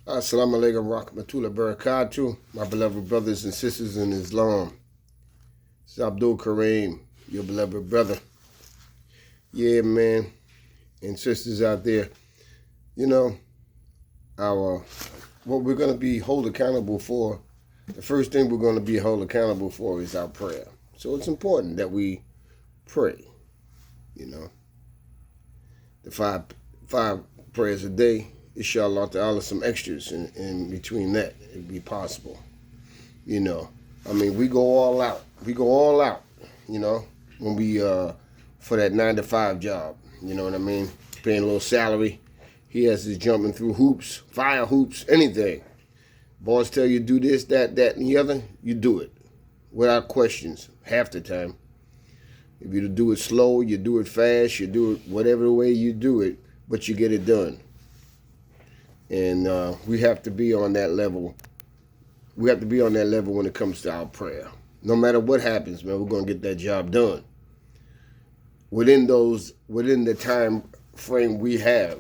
Assalamu alaikum rahmatullah barakatuh, my beloved brothers and sisters in Islam. It's Abdul Kareem, your beloved brother. Yeah, man, and sisters out there. You know, our what we're going to be held accountable for, the first thing we're going to be held accountable for is our prayer. So it's important that we pray, you know. The five prayers a day, inshallah ta'ala, some extras in between that, it'd be possible. You know, I mean, we go all out. We go all out, you know, when we, for that 9 to 5 job. You know what I mean? Paying a little salary. He has us jumping through hoops, fire hoops, anything. Boss tell you do this, that, and the other, you do it. Without questions, half the time. If you do it slow, you do it fast, you do it whatever way you do it, but you get it done. And we have to be on that level. We have to be on that level when it comes to our prayer. No matter what happens, man, we're going to get that job done. Within the time frame we have.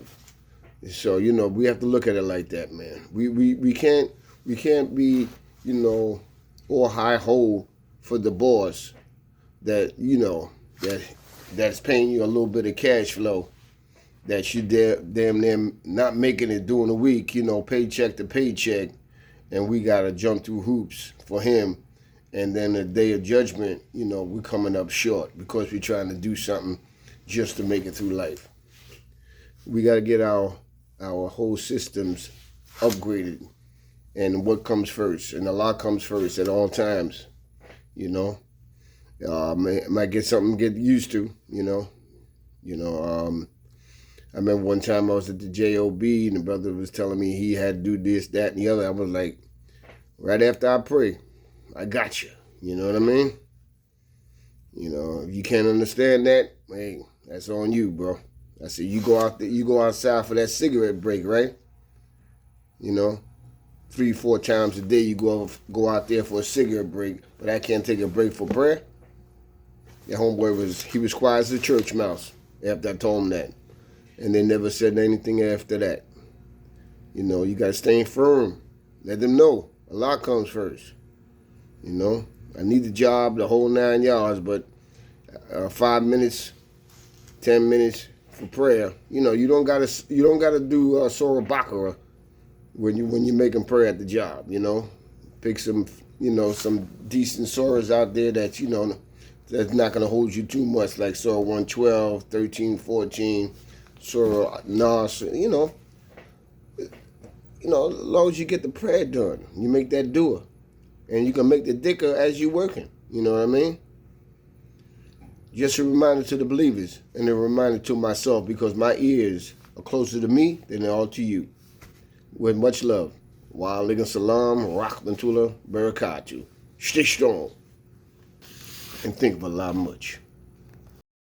So, you know, we have to look at it like that, man. We can't be, you know, all high-ho for the boss that, you know, that's paying you a little bit of cash flow, that you damn near not making it during the week, you know, paycheck to paycheck, and we got to jump through hoops for him. And then the day of judgment, you know, we're coming up short because we're trying to do something just to make it through life. We got to get our whole systems upgraded. And what comes first? And Allah comes first at all times, you know. Might get something to get used to, you know. I remember one time I was at the JOB and the brother was telling me he had to do this, that, and the other. I was like, right after I pray, I got you. You know what I mean? You know, if you can't understand that, hey, that's on you, bro. I said, you go out there, you go outside for that cigarette break, right? You know, 3-4 times a day you go out there for a cigarette break, but I can't take a break for prayer. That homeboy was quiet as a church mouse after I told him that. And they never said anything after that. You know, you got to stay firm. Let them know Allah comes first. You know, I need the job, the whole 9 yards, but 5 minutes, 10 minutes for prayer. You know, you don't gotta do Surah Baqarah when you're making prayer at the job. You know, pick some decent surahs out there that you know that's not gonna hold you too much, like Surah 112, 13, 14, Surah Nas. You know, as long as you get the prayer done, you make that dua. And you can make the dhikr as you're working. You know what I mean? Just a reminder to the believers and a reminder to myself, because my ears are closer to me than they are to you. With much love. Wa alaikum salam, rahmatullah, barakatuh. Stay strong. And think of Allah much.